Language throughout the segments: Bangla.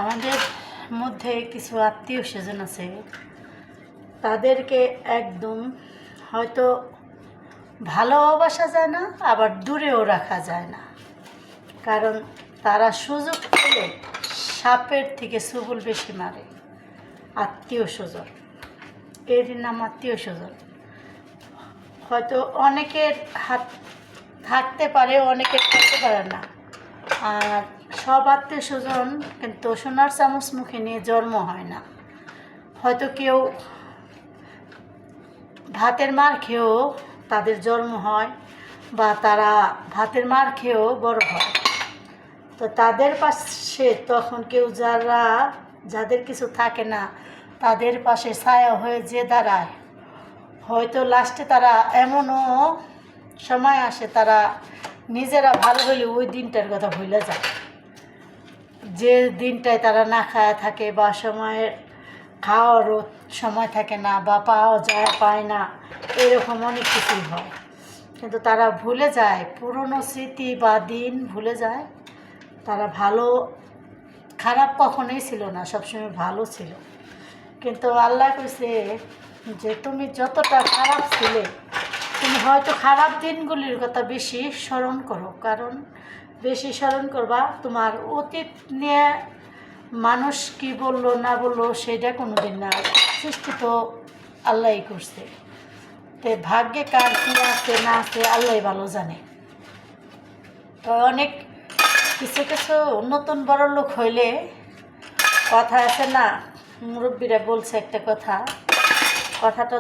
আমাদের মধ্যে কিছু আত্মীয় স্বজন আছে, তাদেরকে একদম হয়তো ভালোবাসা যায় না, আবার দূরেও রাখা যায় না। কারণ তারা সুযোগ পেলে সাপের থেকে ছুবল বেশি মারে। আত্মীয় স্বজন, এর নাম আত্মীয় স্বজন। হয়তো অনেকের হাত থাকতে পারে, অনেকের থাকতে পারে না। আর সব আত্মীয় স্বজন কিন্তু সোনার চামচ মুখে নিয়ে জন্ম হয় না। হয়তো কেউ ভাতের মার খেয়েও তাদের জন্ম হয়, বা তারা ভাতের মার খেয়েও বড় হয়। তো তাদের পাশে তখন কেউ যাদের কিছু থাকে না, তাদের পাশে ছায়া হয়ে যে দাঁড়ায়, হয়তো লাস্টে তারা এমনও সময় আসে তারা নিজেরা ভালো হলে ওই দিনটার কথা ভুলে যায়। যে দিনটায় তারা না খায়া থাকে, বা সময়ের খাওয়ারও সময় থাকে না, বা পায় না, এরকম অনেক কিছুই হয়। কিন্তু তারা ভুলে যায় পুরনো স্মৃতি বা দিন ভুলে যায়। তারা ভালো খারাপ কখনোই ছিল না, সবসময় ভালো ছিল। কিন্তু আল্লাহ কইছে যে তুমি যতটা খারাপ ছিলে, তুমি হয়তো খারাপ দিনগুলির কথা বেশি স্মরণ করো। কারণ বেশি স্মরণ করবা, তোমার অতীত নিয়ে মানুষ কি বললো না বললো সেটা কোনো দিন না। সৃষ্টি তো আল্লাহই করছে, তো ভাগ্যে কার কী আছে না আছে আল্লাহই ভালো জানে। তো অনেক কিছু কিছু নতুন বড় লোক হইলে কথা আছে না, মুরব্বীরা বলছে একটা কথাটা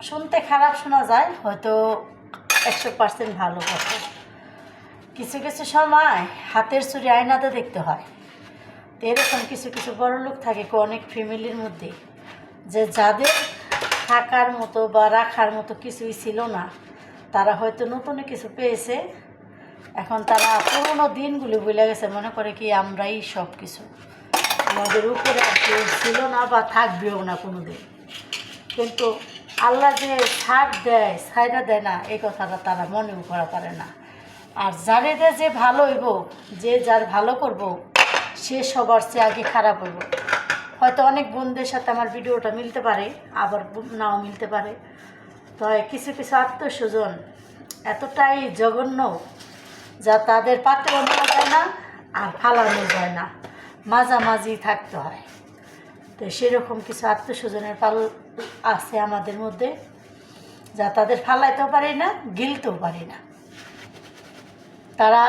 শুনতে খারাপ শোনা যায়, হয়তো 100% ভালো কথা। কিছু কিছু সময় হাতের চুরি আয়নাতে দেখতে হয়। তো এরকম কিছু কিছু বড় লোক থাকে অনেক ফ্যামিলির মধ্যে, যে যাদের থাকার মতো বা রাখার মতো কিছুই ছিল না, তারা হয়তো নতুন কিছু পেয়েছে। এখন তারা পুরোনো দিনগুলি ভুলে গেছে, মনে করে কি আমরাই সব কিছু, আমাদের উপরে কেউ ছিল না বা থাকবেও না কোনো দিন। কিন্তু আল্লাহ যে ছাড় দেয়, ছাইরা দেয় না, এই কথাটা তারা মনেও করা পারে না। আর যারেদের যে ভালো হইব, যে যার ভালো করব, সে সবার চেয়ে আগে খারাপ হইব। হয়তো অনেক বোনদের সাথে আমার ভিডিওটা মিলতে পারে, আবার নাও মিলতে পারে। তো কিছু কিছু আত্মীয় স্বজন এতটাই জঘন্য, যা তাদের পাতেও নেওয়া যায় না আর ফালানো যায় না, মাঝামাঝি থাকতে হয়। তো সেরকম কিছু আত্মীয় স্বজনের আছে আমাদের মধ্যে, যা তাদের ফালাইতেও পারি না, গিলতেও পারি না। তারা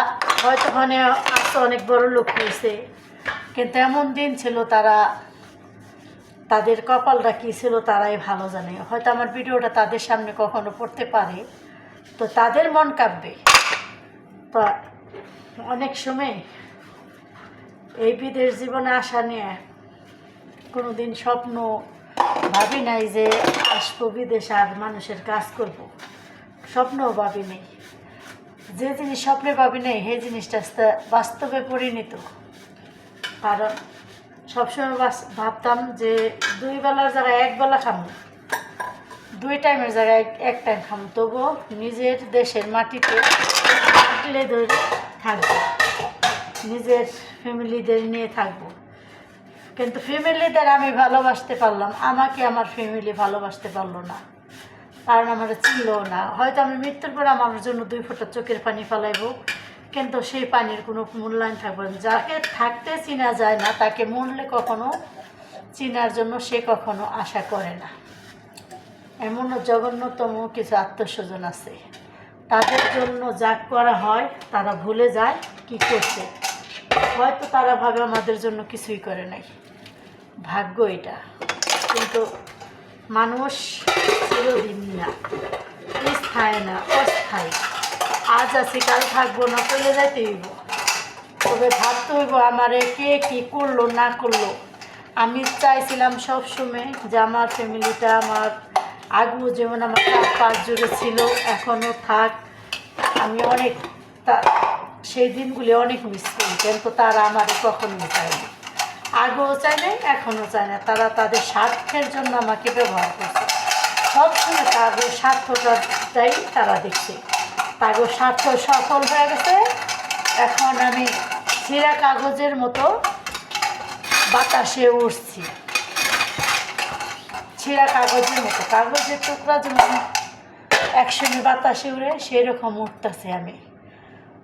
হয়তো ওখানে আসতে অনেক বড় লোক হয়েছে, কিন্তু এমন দিন ছিল তাদের কপালটা কী ছিল তারাই ভালো জানে। হয়তো আমার ভিডিওটা তাদের সামনে কখনো পড়তে পারে, তো তাদের মন কাঁপবে। তো অনেক সময় এই বিদেশ জীবনে আসা নিয়ে কোনো দিন স্বপ্ন ভাবি নাই যে আসবো বিদেশ আর মানুষের কাজ করব, স্বপ্নও ভাবি নেই। যে জিনিস স্বপ্নে ভাবি নেই সেই জিনিসটা বাস্তবে পরিণত। কারণ সবসময় ভাবতাম যে 2 বেলার জায়গায় 1 বেলা খাবো, 2 টাইমের জায়গায় 1 টাইম খাবো, তবুও নিজের দেশের মাটিতে থাকলে ধরে থাকবো, নিজের ফ্যামিলিদের নিয়ে থাকবো। কিন্তু ফ্যামিলিদের আমি ভালোবাসতে পারলাম, আমাকে আমার ফ্যামিলি ভালোবাসতে পারলো না, কারণ আমার ছিল না। হয়তো আমি মৃত্যুর পর আমার জন্য 2 ফোঁটা চোখের পানি ফেলাইব, কিন্তু সেই পানির কোনো মূল্যায়ন থাকবে না। যাকে থাকতে চিনা যায় না, তাকে মরলে কখনো চিনার জন্য সে কখনো আশা করে না। এমনও জঘন্যতম কিছু আত্মস্বজন আছে, তাদের জন্য যা করা হয় তারা ভুলে যায় কি করছে। হয়তো তারা ভাবে আমাদের জন্য কিছুই করে নাই, ভাগ্য এটা। কিন্তু মানুষ চিরদিন না, স্থায়ী না, অস্থায়ী। আজ আছি কাল থাকবো না, চলে যাইতে হইব। তবে ভাবতে হইব আমারে কে কী করলো না করলো। আমি চাইছিলাম সবসময় যে আমার ফ্যামিলিটা আমার আগেও যেমন আমার 4-5 জুড়ে ছিল, এখনও থাক। আমি অনেক সেই দিনগুলি অনেক মিস করি, কিন্তু তারা আমারে কখনো চায় না, আগেও চায় নাই, এখনও চায় না। তারা তাদের স্বার্থের জন্য আমাকে ব্যবহার করছে। সবসময় তাদের স্বার্থটাই তারা দেখছে। তাদের স্বার্থ সফল হয়ে গেছে, এখন আমি ছিঁড়া কাগজের মতো বাতাসে উড়ছি, ছেঁড়া কাগজের মতো, কাগজের টুকরা যেমন একসঙ্গে বাতাসে উড়ে সেই রকম উঠতেছে আমি।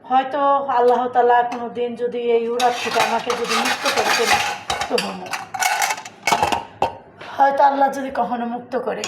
হয়তো আল্লাহ তাআলা কোনো দিন যদি এই উড়ার থেকে আমাকে যদি মুক্ত করে দেন তো হয়তো আল্লাহ যদি কখনো মুক্ত করে।